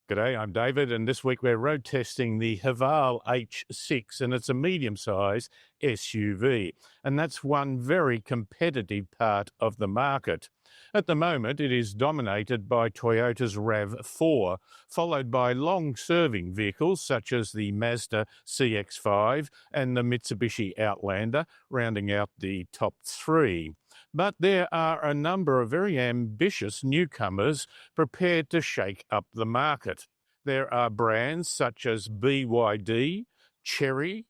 G'day, I'm David, and this week we're road testing the Haval H6, and it's a medium-sized SUV, and that's one very competitive part of the market. At the moment, it is dominated by Toyota's RAV4, followed by long-serving vehicles such as the Mazda CX-5 and the Mitsubishi Outlander, rounding out the top three. But there are a number of very ambitious newcomers prepared to shake up the market. There are brands such as BYD, Chery,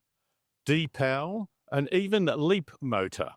Deepal, and even Leap Motor.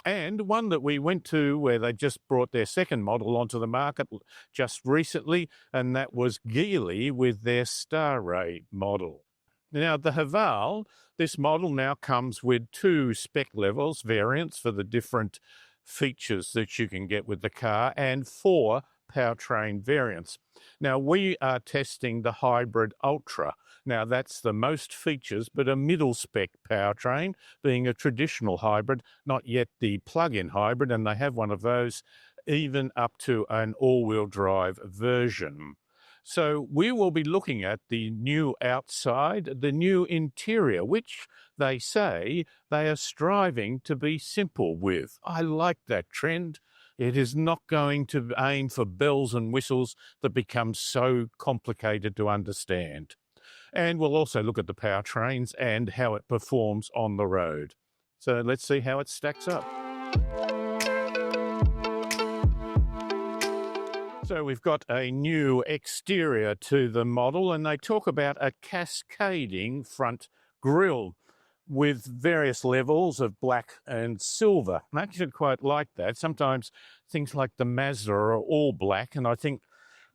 And one that we went to where they just brought their second model onto the market just recently, and that was Geely with their Starray model. Now, the Haval, this model now comes with two spec levels, variants for the different features that you can get with the car, and four powertrain variants. Now, we are testing the Hybrid Ultra. Now, that's the most features, but a middle spec powertrain, being a traditional hybrid, not yet the plug-in hybrid, and they have one of those even up to an all-wheel drive version. So we will be looking at the new outside, the new interior, which they say they are striving to be simple with. I like that trend. It is not going to aim for bells and whistles that become so complicated to understand. And we'll also look at the powertrains and how it performs on the road. So let's see how it stacks up. So we've got a new exterior to the model, and they talk about a cascading front grille with various levels of black and silver. I actually quite like that. Sometimes things like the Mazda are all black, and I think,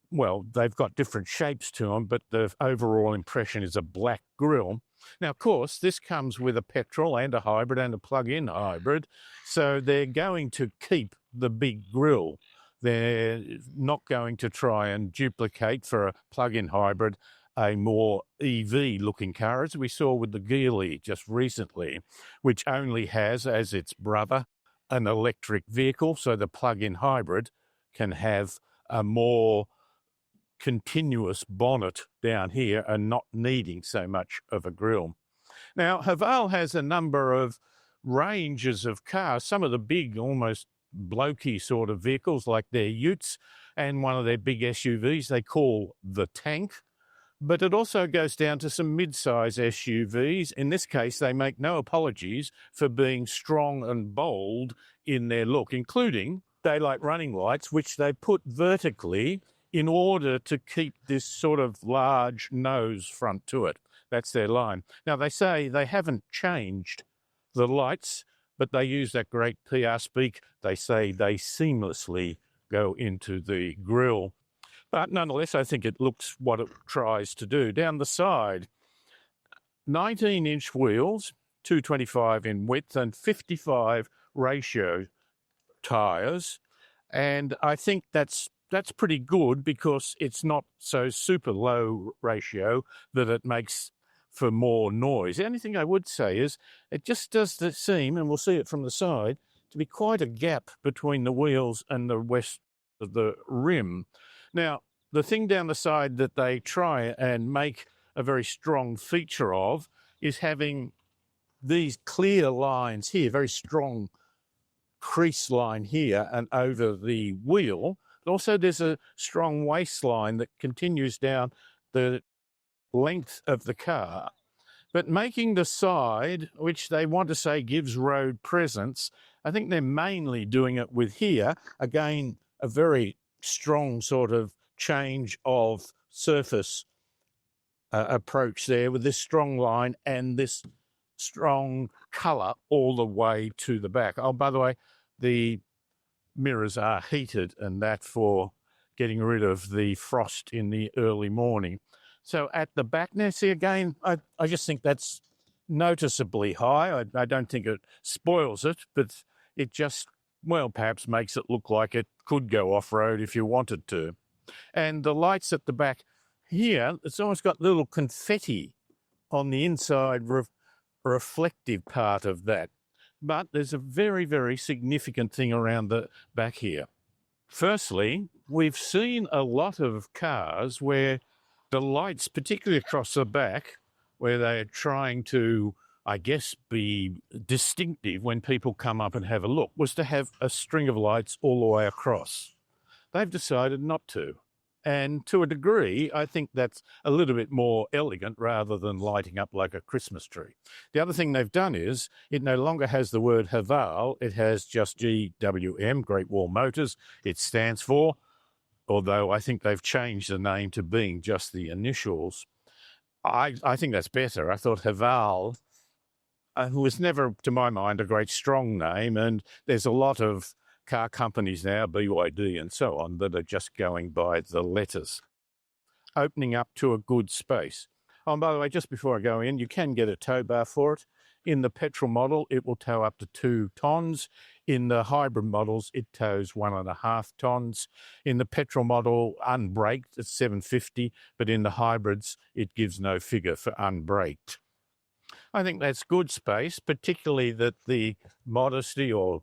well, they've got different shapes to them, but the overall impression is a black grille. Now, of course, this comes with a petrol and a hybrid and a plug-in hybrid, so they're going to keep the big grille. They're not going to try and duplicate for a plug-in hybrid a more EV-looking car, as we saw with the Geely just recently, which only has as its brother an electric vehicle, so the plug-in hybrid can have a more continuous bonnet down here and not needing so much of a grille. Now, Haval has a number of ranges of cars, some of the big, almost blokey sort of vehicles like their utes and one of their big SUVs they call the Tank. But it also goes down to some mid-size SUVs. In this case, they make no apologies for being strong and bold in their look, including daylight running lights, which they put vertically in order to keep this sort of large nose front to it. That's their line. Now, they say they haven't changed the lights, but they use that great PR speak. They say they seamlessly go into the grille. But nonetheless, I think it looks what it tries to do. Down the side, 19-inch wheels, 225 in width and 55 ratio tyres. And I think that's pretty good because it's not so super low ratio that it makes for more noise. The only thing I would say is it just does seem, and we'll see it from the side, to be quite a gap between the wheels and the rest of the rim. Now, the thing down the side that they try and make a very strong feature of is having these clear lines here, very strong crease line here and over the wheel. But also there's a strong waistline that continues down the length of the car. But making the side, which they want to say gives road presence, I think they're mainly doing it with here, again, a very strong sort of change of surface approach there with this strong line and this strong colour all the way to the back. Oh, by the way, the mirrors are heated and that for getting rid of the frost in the early morning. So at the back now, see again, I just think that's noticeably high. I don't think it spoils it, but it just, well, perhaps makes it look like it could go off-road if you wanted to. And the lights at the back here, it's almost got little confetti on the inside reflective part of that. But there's a very, very significant thing around the back here. Firstly, we've seen a lot of cars where The lights, particularly across the back, where they are trying to, I guess, be distinctive when people come up and have a look, was to have a string of lights all the way across. They've decided not to. And to a degree, I think that's a little bit more elegant rather than lighting up like a Christmas tree. The other thing they've done is it no longer has the word Haval, it has just GWM, Great Wall Motors, it stands for, although I think they've changed the name to being just the initials. I think that's better. I thought Haval was never, to my mind, a great strong name, and there's a lot of car companies now, BYD and so on, that are just going by the letters, opening up to a good space. Oh, and by the way, just before I go in, you can get a tow bar for it. In the petrol model, it will tow up to 2 tons. In the hybrid models, it tows 1.5 tons. In the petrol model, unbraked, it's 750, but in the hybrids, it gives no figure for unbraked. I think that's good space, particularly that the modesty or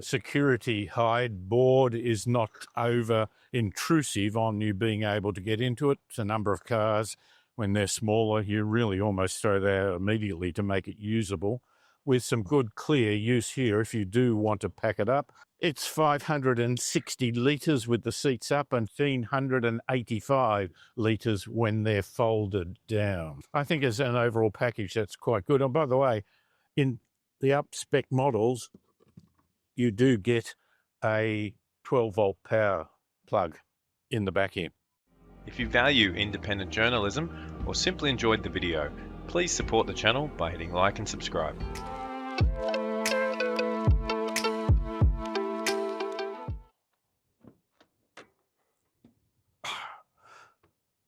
security hide board is not over intrusive on you being able to get into it. It's a number of cars. When they're smaller, you really almost throw that out immediately to make it usable. With some good clear use here, if you do want to pack it up, it's 560 litres with the seats up and 1,585 litres when they're folded down. I think as an overall package, that's quite good. And by the way, in the up-spec models, you do get a 12-volt power plug in the back end. If you value independent journalism or simply enjoyed the video, please support the channel by hitting like and subscribe.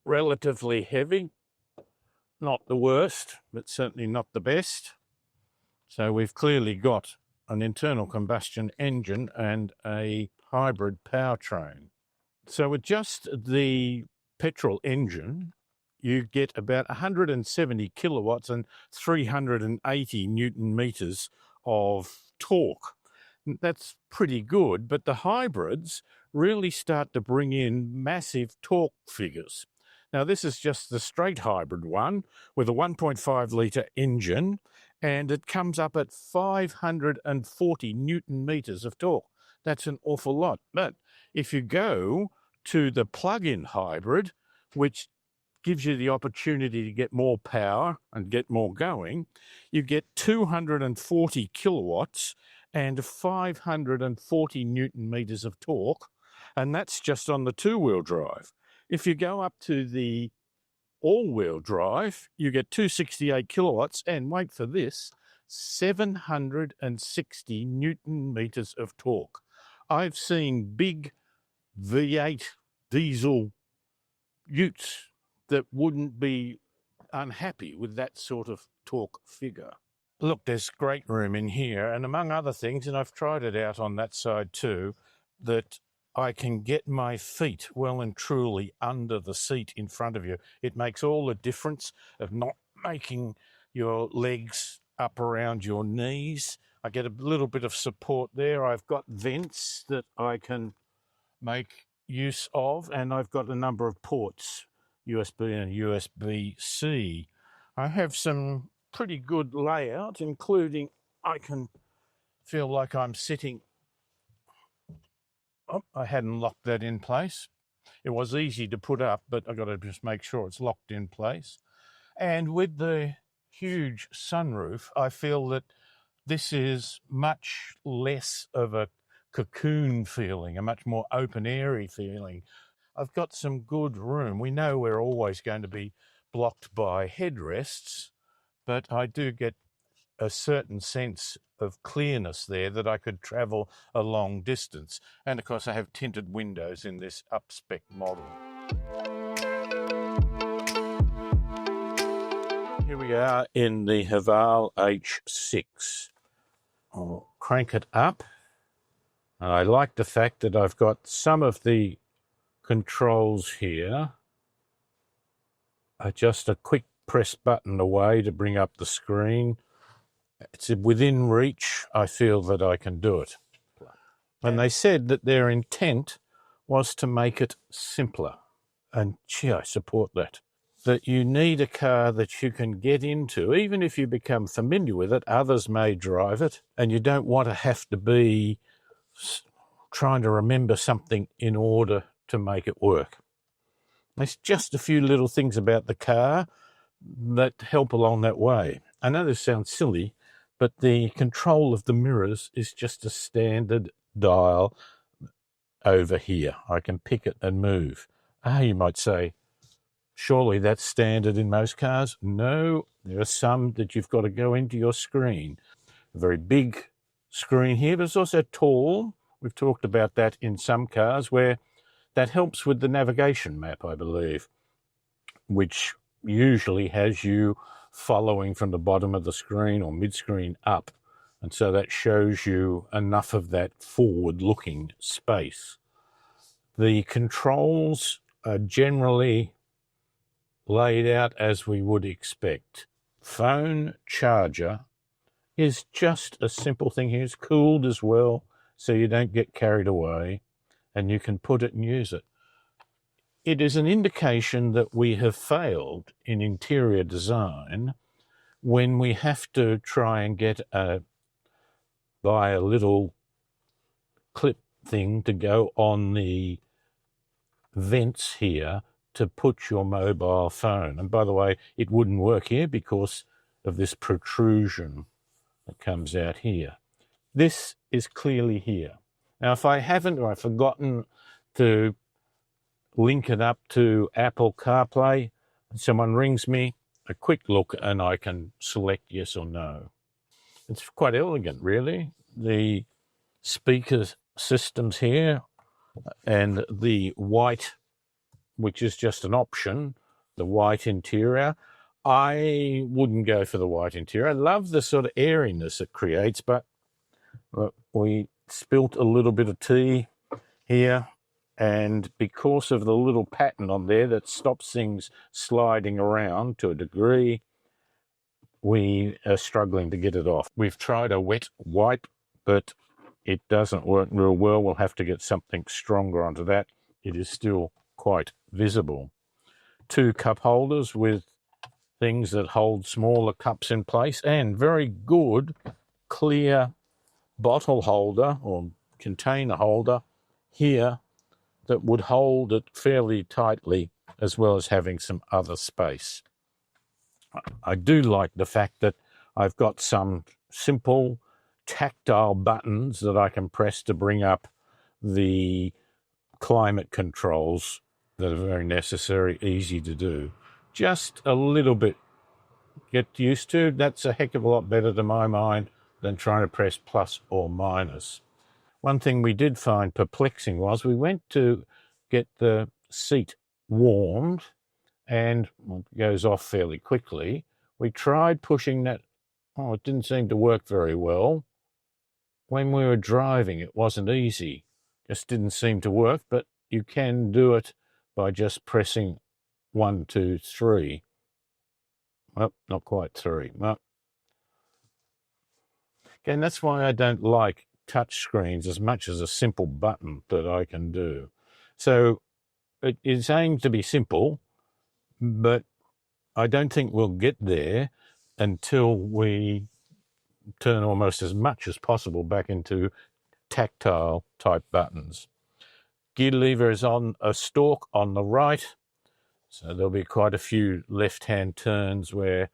Relatively heavy, not the worst, but certainly not the best. So we've clearly got an internal combustion engine and a hybrid powertrain. So with just the petrol engine, you get about 170 kilowatts and 380 newton meters of torque. That's pretty good, but the hybrids really start to bring in massive torque figures. Now, this is just the straight hybrid one with a 1.5 litre engine, and it comes up at 540 newton meters of torque. That's an awful lot. But if you go to the plug-in hybrid, which gives you the opportunity to get more power and get more going, you get 240 kilowatts and 540 newton meters of torque, and that's just on the two-wheel drive. If you go up to the all-wheel drive, you get 268 kilowatts and, wait for this, 760 newton meters of torque. I've seen big V8 diesel utes that wouldn't be unhappy with that sort of torque figure. Look, there's great room in here, and among other things, and I've tried it out on that side too, that I can get my feet well and truly under the seat in front of you. It makes all the difference of not making your legs up around your knees. I get a little bit of support there. I've got vents that I can make use of, and I've got a number of ports, USB and USB-C. I have some pretty good layout, including I can feel like I'm sitting. Oh, I hadn't locked that in place. It was easy to put up, but I've got to just make sure it's locked in place. And with the huge sunroof, I feel that this is much less of a cocoon feeling, a much more open, airy feeling. I've got some good room. We know we're always going to be blocked by headrests, but I do get a certain sense of clearness there that I could travel a long distance. And of course I have tinted windows in this up-spec model. Here we are in the Haval H6. I'll crank it up. I like the fact that I've got some of the controls here are just a quick press button away to bring up the screen. It's within reach. I feel that I can do it. And they said that their intent was to make it simpler. And gee, I support that. that you need a car that you can get into. Even if you become familiar with it, others may drive it, and you don't want to have to be trying to remember something in order to make it work. There's just a few little things about the car that help along that way. I know this sounds silly, but the control of the mirrors is just a standard dial over here. I can pick it and move. You might say, surely that's standard in most cars. No, there are some that you've got to go into your screen. A very big screen here, but it's also tall. We've talked about that in some cars where that helps with the navigation map, I believe, which usually has you following from the bottom of the screen or mid-screen up. And so that shows you enough of that forward-looking space. The controls are generally laid out as we would expect. Phone charger is just a simple thing here. It's cooled as well, so you don't get carried away, and you can put it and use it. It is an indication that we have failed in interior design when we have to try and buy a little clip thing to go on the vents here to put your mobile phone. And by the way, it wouldn't work here because of this protrusion that comes out here. This is clearly here. Now, if I haven't or I've forgotten to link it up to Apple CarPlay, and someone rings me, a quick look, and I can select yes or no. It's quite elegant, really. The speaker systems here and the white, which is just an option, the white interior. I wouldn't go for the white interior. I love the sort of airiness it creates, but we spilt a little bit of tea here, and because of the little pattern on there that stops things sliding around to a degree, we are struggling to get it off. We've tried a wet wipe, but it doesn't work real well. We'll have to get something stronger onto that. It is still quite visible. 2 cup holders with things that hold smaller cups in place, and very good clear bottle holder or container holder here that would hold it fairly tightly, as well as having some other space. I do like the fact that I've got some simple tactile buttons that I can press to bring up the climate controls that are very necessary, easy to do. Just a little bit get used to. That's a heck of a lot better to my mind than trying to press plus or minus. One thing we did find perplexing was we went to get the seat warmed, and it goes off fairly quickly. We tried pushing that. It didn't seem to work very well. When we were driving, it wasn't easy. Just didn't seem to work, but you can do it by just pressing 1, 2, 3. Well, not quite 3. Well, again, that's why I don't like touch screens as much as a simple button that I can do. So it is aimed to be simple, but I don't think we'll get there until we turn almost as much as possible back into tactile type buttons. Gear lever is on a stalk on the right, so there'll be quite a few left-hand turns where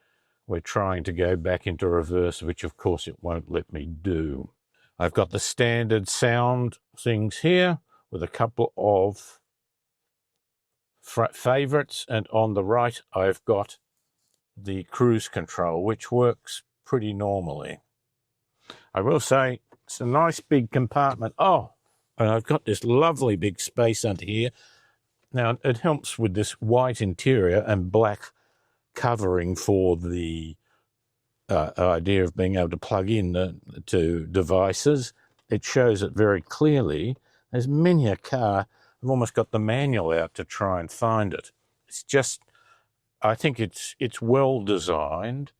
we're trying to go back into reverse, which of course it won't let me do. I've got the standard sound things here with a couple of favorites, and on the right I've got the cruise control, which works pretty normally. I will say it's a nice big compartment. And I've got this lovely big space under here. Now, it helps with this white interior and black covering for the idea of being able to plug in to devices. It shows it very clearly. There's many a car, I've almost got the manual out to try and find it. It's just, I think it's well designed.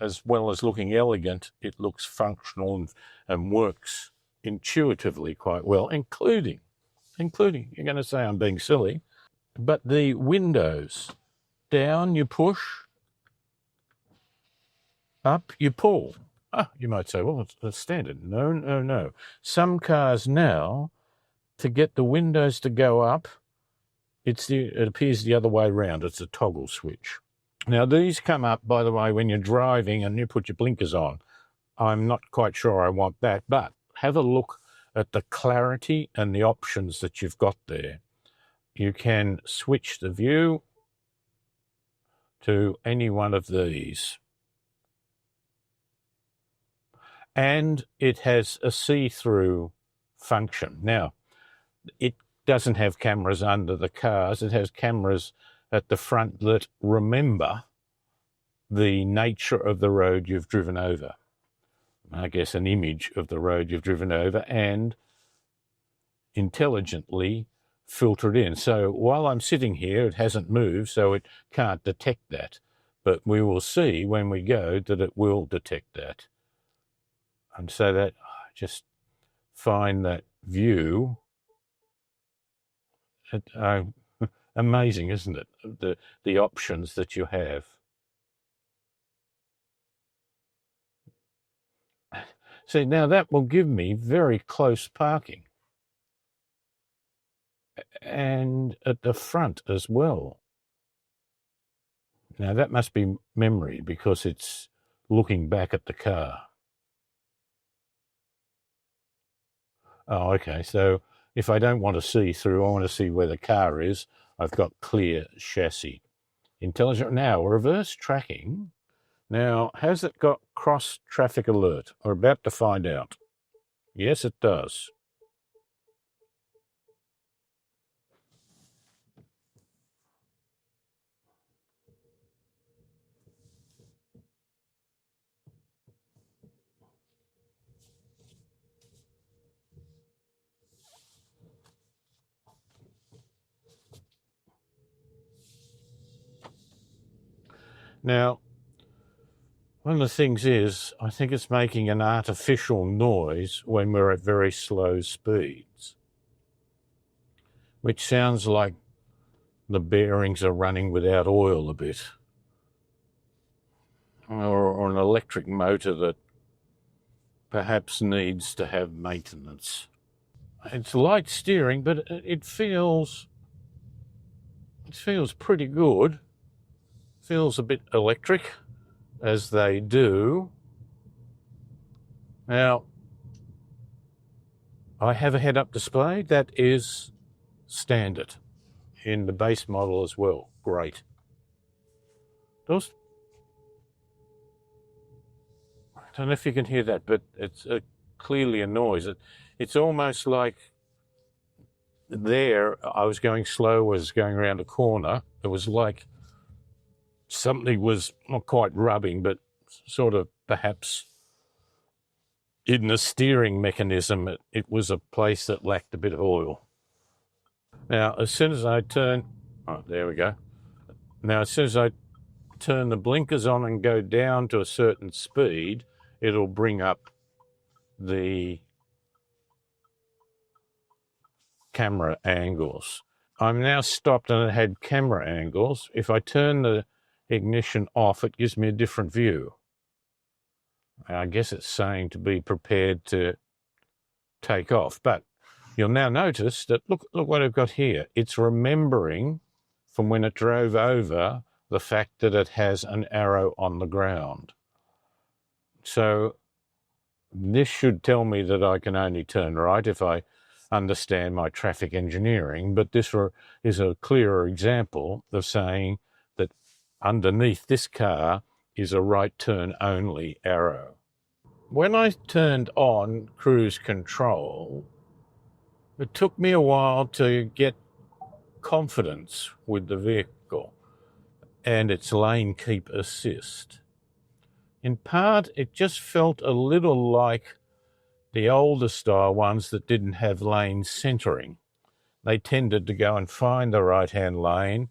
As well as looking elegant, it looks functional and works intuitively quite well, including, you're going to say I'm being silly, but the windows down you push, up you pull. You might say, well, it's the standard. No. Some cars now, to get the windows to go up, it appears the other way around. It's a toggle switch. Now, these come up, by the way, when you're driving and you put your blinkers on. I'm not quite sure I want that, but have a look at the clarity and the options that you've got there. You can switch the view to any one of these. And it has a see-through function. Now, it doesn't have cameras under the cars. It has cameras at the front that remember the nature of the road you've driven over. I guess an image of the road you've driven over and intelligently filter it in. So while I'm sitting here, it hasn't moved, so it can't detect that. But we will see when we go that it will detect that. And so that I just find that view amazing, isn't it? The options that you have. See, now that will give me very close parking. And at the front as well. Now that must be memory because it's looking back at the car. Oh, okay. So if I don't want to see through, I want to see where the car is, I've got clear chassis. Intelligent. Now, reverse tracking. Now, has it got cross traffic alert? We're about to find out. Yes, it does. Now, one of the things is, I think it's making an artificial noise when we're at very slow speeds, which sounds like the bearings are running without oil a bit, or an electric motor that perhaps needs to have maintenance. It's light steering, but it feels pretty good. Feels a bit electric, as they do. Now, I have a head-up display that is standard in the base model as well. Great. I don't know if you can hear that, but it's clearly a noise. It's almost like there, I was going slow, was going around a corner. It was like something was not quite rubbing, but sort of perhaps in the steering mechanism, it was a place that lacked a bit of oil. Now, as soon as I turn, there we go. Now, as soon as I turn the blinkers on and go down to a certain speed, it'll bring up the camera angles. I'm now stopped and it had camera angles. If I turn the ignition off, it gives me a different view. I guess it's saying to be prepared to take off. But you'll now notice that, look what I've got here. It's remembering from when it drove over the fact that it has an arrow on the ground. So this should tell me that I can only turn right if I understand my traffic engineering, but this is a clearer example of saying that underneath this car is a right turn only arrow. When I turned on cruise control, it took me a while to get confidence with the vehicle and its lane keep assist. In part, it just felt a little like the older style ones that didn't have lane centering. They tended to go and find the right-hand lane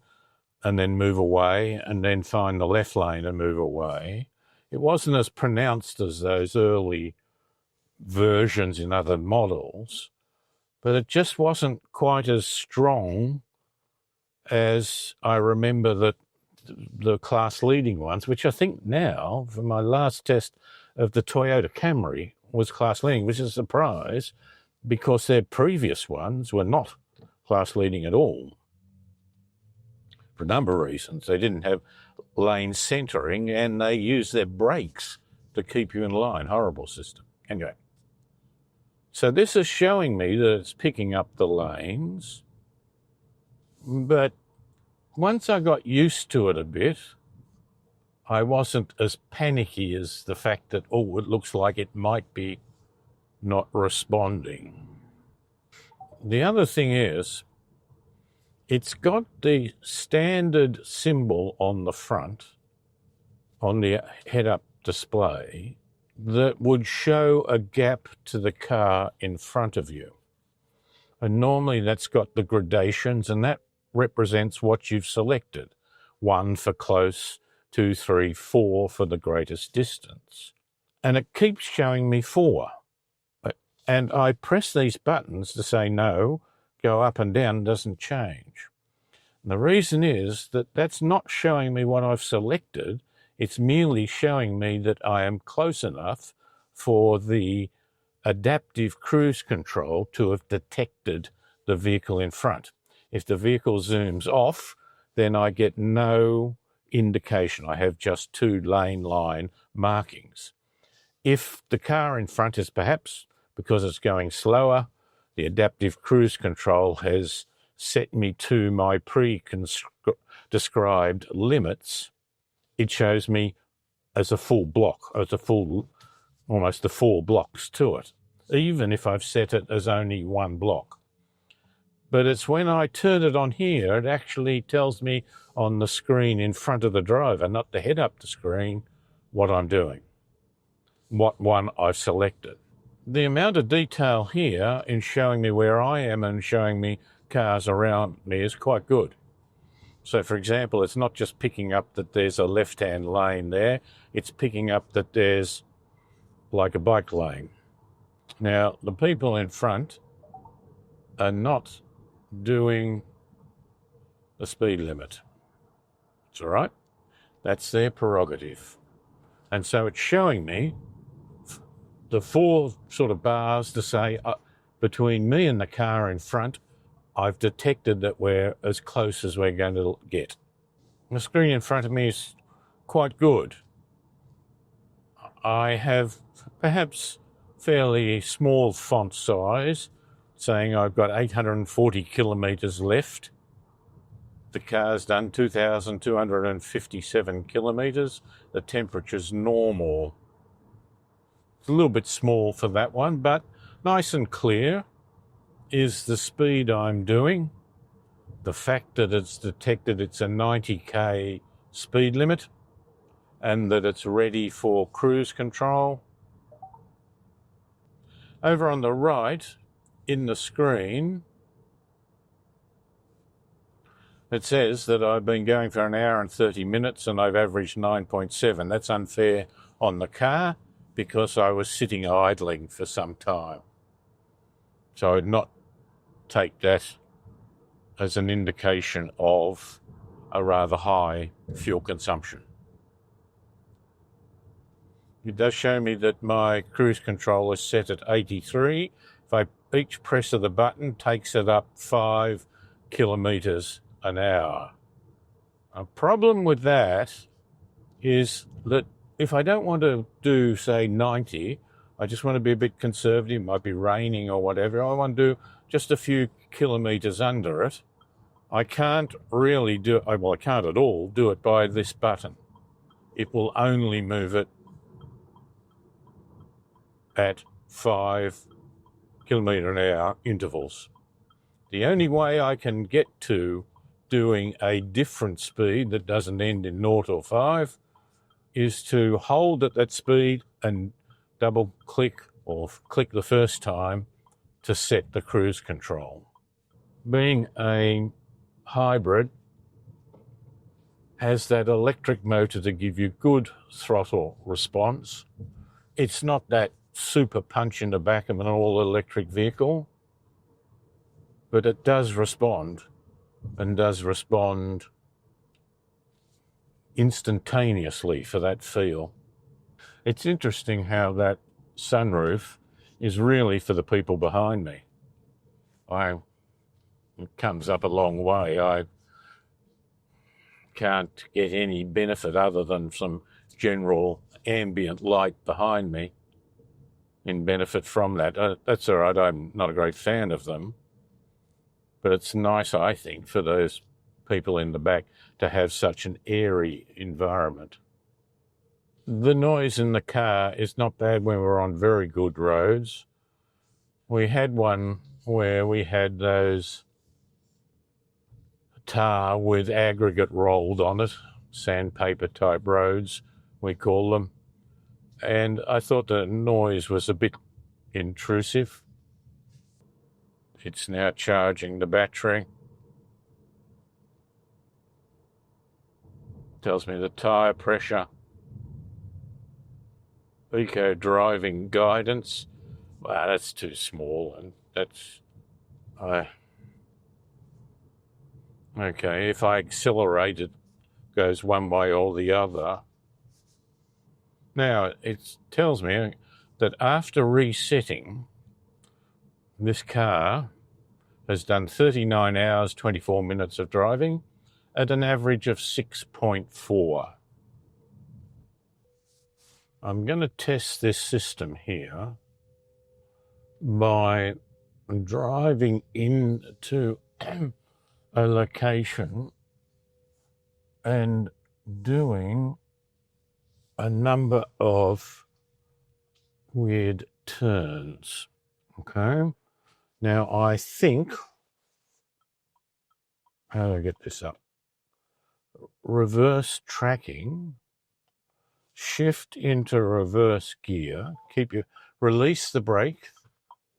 and then move away and then find the left lane and move away. It wasn't as pronounced as those early versions in other models, but it just wasn't quite as strong as I remember that the class-leading ones, which I think now, for my last test of the Toyota Camry, was class-leading, which is a surprise because their previous ones were not class-leading at all for a number of reasons. They didn't have lane centering and they used their brakes to keep you in line. Horrible system. Anyway, so this is showing me that it's picking up the lanes, but once I got used to it a bit, I wasn't as panicky as the fact that, oh, it looks like it might be not responding. The other thing is, it's got the standard symbol on the front, on the head-up display, that would show a gap to the car in front of you. And normally that's got the gradations, and that represents what you've selected. 1 for close, 2, 3, 4 for the greatest distance. And it keeps showing me 4. And I press these buttons to say no, go up and down, doesn't change. And the reason is that that's not showing me what I've selected. It's merely showing me that I am close enough for the adaptive cruise control to have detected the vehicle in front. If the vehicle zooms off, then I get no indication. I have just 2 lane line markings. If the car in front is perhaps, because it's going slower, the adaptive cruise control has set me to my pre-described limits, it shows me as a full block, almost the 4 blocks to it, even if I've set it as only 1 block. But it's when I turn it on here, it actually tells me on the screen in front of the driver, not the head-up the screen, what I'm doing, what one I've selected. The amount of detail here in showing me where I am and showing me cars around me is quite good. So, for example, it's not just picking up that there's a left-hand lane there, it's picking up that there's like a bike lane. Now, the people in front are not doing the speed limit. It's all right. That's their prerogative. And so it's showing me the 4 sort of bars to say between me and the car in front, I've detected that we're as close as we're going to get. The screen in front of me is quite good. I have perhaps fairly small font size, saying I've got 840 kilometres left. The car's done 2,257 kilometres. The temperature's normal. It's a little bit small for that one, but nice and clear is the speed I'm doing. The fact that it's detected it's a 90k speed limit and that it's ready for cruise control. Over on the right, in the screen, it says that I've been going for 1 hour and 30 minutes and I've averaged 9.7. That's unfair on the car because I was sitting idling for some time. So I would not take that as an indication of a rather high fuel consumption. It does show me that my cruise control is set at 83. If each press of the button takes it up 5 kilometres an hour. A problem with that is that if I don't want to do, say, 90, I just want to be a bit conservative, it might be raining or whatever, I want to do just a few kilometres under it, I can't really do it, well, I can't at all do it by this button. It will only move it at 5 kilometre an hour intervals. The only way I can get to doing a different speed that doesn't end in 0 or 5 is to hold at that speed and double click or click the first time to set the cruise control. Being a hybrid has that electric motor to give you good throttle response. It's not that super punch in the back of an all-electric vehicle, but it does respond and does respond instantaneously for that feel. It's interesting how that sunroof is really for the people behind me. It comes up a long way. I can't get any benefit other than some general ambient light behind me in benefit from that. That's all right. I'm not a great fan of them, but it's nice, I think, for those people in the back to have such an airy environment. The noise in the car is not bad when we're on very good roads. We had one where we had those tar with aggregate rolled on it, sandpaper type roads, we call them. And I thought the noise was a bit intrusive. It's now charging the battery. Tells me the tyre pressure. Eco driving guidance. Wow, that's too small, and that's... Okay, if I accelerate, it goes one way or the other. Now, it tells me that after resetting, this car has done 39 hours, 24 minutes of driving at an average of 6.4. I'm going to test this system here by driving into a location and doing a number of weird turns. Okay. Now I think, how do I get this up? Reverse tracking, shift into reverse gear, release the brake,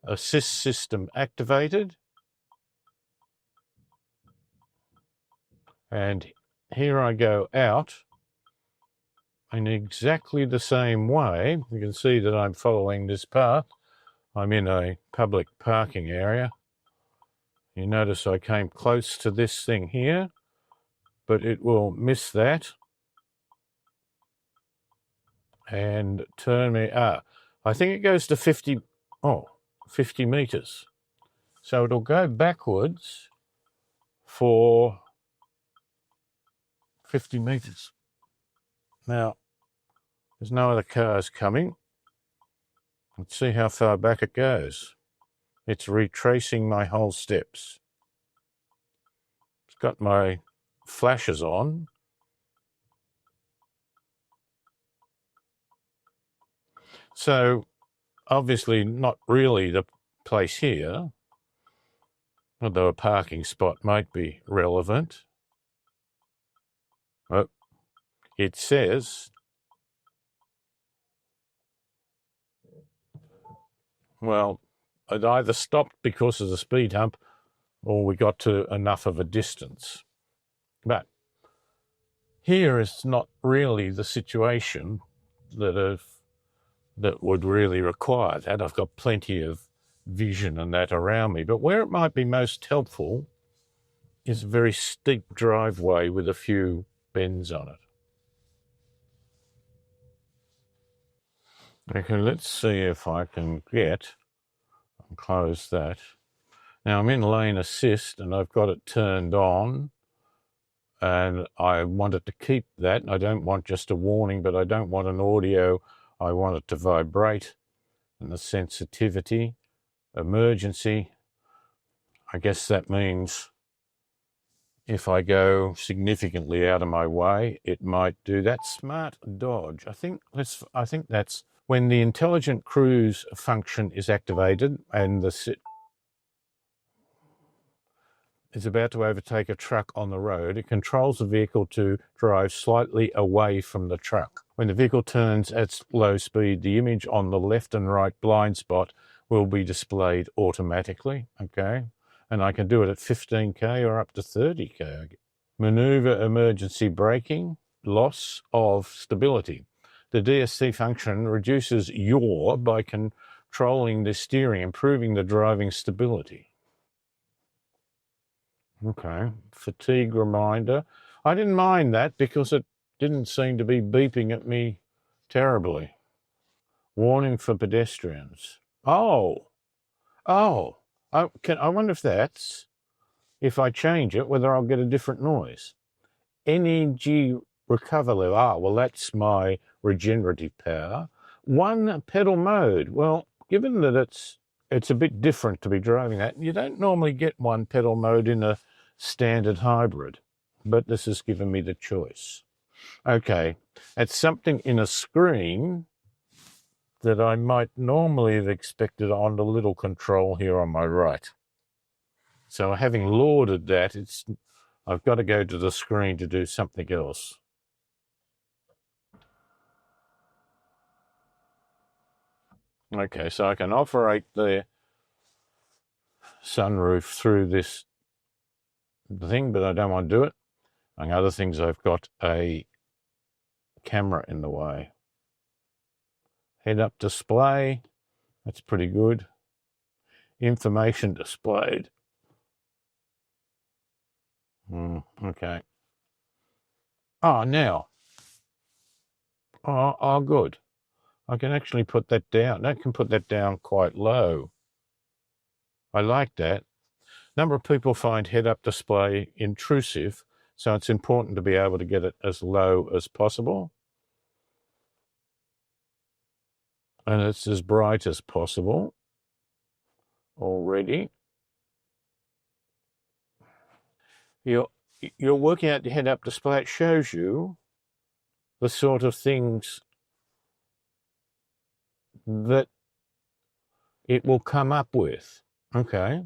assist system activated, and here I go out in exactly the same way. You can see that I'm following this path. I'm in a public parking area. You notice I came close to this thing here, but it will miss that and turn me up. I think it goes to 50 meters. So it'll go backwards for 50 meters. Now, there's no other cars coming. Let's see how far back it goes. It's retracing my whole steps. It's got my flashes on. So, obviously not really the place here, although a parking spot might be relevant. Oh, it says, well, it either stopped because of the speed hump or we got to enough of a distance. But here is not really the situation that would really require that. I've got plenty of vision and that around me. But where it might be most helpful is a very steep driveway with a few bends on it. Okay, let's see if I can get and close that. Now I'm in lane assist and I've got it turned on and I want it to keep that. I don't want just a warning, but I don't want an audio. I want it to vibrate, and the sensitivity, emergency. I guess that means if I go significantly out of my way, it might do that. Smart dodge. I think that's when the intelligent cruise function is activated and the is about to overtake a truck on the road. It controls the vehicle to drive slightly away from the truck. When the vehicle turns at low speed, the image on the left and right blind spot will be displayed automatically. Okay. And I can do it at 15k or up to 30k. Maneuver emergency braking, loss of stability. The DSC function reduces yaw by controlling the steering, improving the driving stability. Okay, fatigue reminder. I didn't mind that because it didn't seem to be beeping at me terribly. Warning for pedestrians. Oh, I wonder if I change it, whether I'll get a different noise. Energy recover level. Well, that's my regenerative power. One pedal mode. Well, given that it's a bit different to be driving that, you don't normally get one pedal mode in a standard hybrid, but this has given me the choice. Okay, it's something in a screen that I might normally have expected on the little control here on my right. So having lauded that, I've got to go to the screen to do something else. Okay, so I can operate the sunroof through this thing, but I don't want to do it. Among other things, I've got a camera in the way. Head-up display, that's pretty good. Information displayed. Okay. Now. Good. I can actually put that down. I can put that down quite low. I like that. A number of people find head-up display intrusive, so it's important to be able to get it as low as possible. And it's as bright as possible already. You're working out the head-up display. It shows you the sort of things that it will come up with. Okay.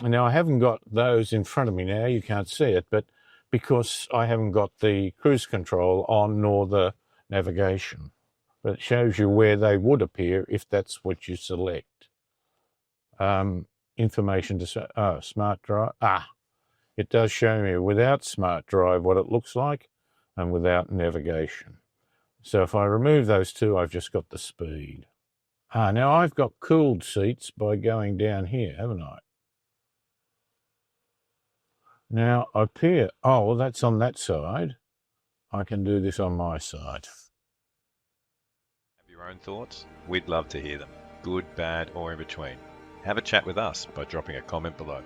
Now, I haven't got those in front of me now. You can't see it, but because I haven't got the cruise control on nor the navigation. But it shows you where they would appear if that's what you select. Information to smart drive. It does show me without smart drive what it looks like and without navigation. So if I remove those two, I've just got the speed. Now I've got cooled seats by going down here, haven't I? Now up here, well, that's on that side. I can do this on my side. Have your own thoughts? We'd love to hear them. Good, bad, or in between. Have a chat with us by dropping a comment below.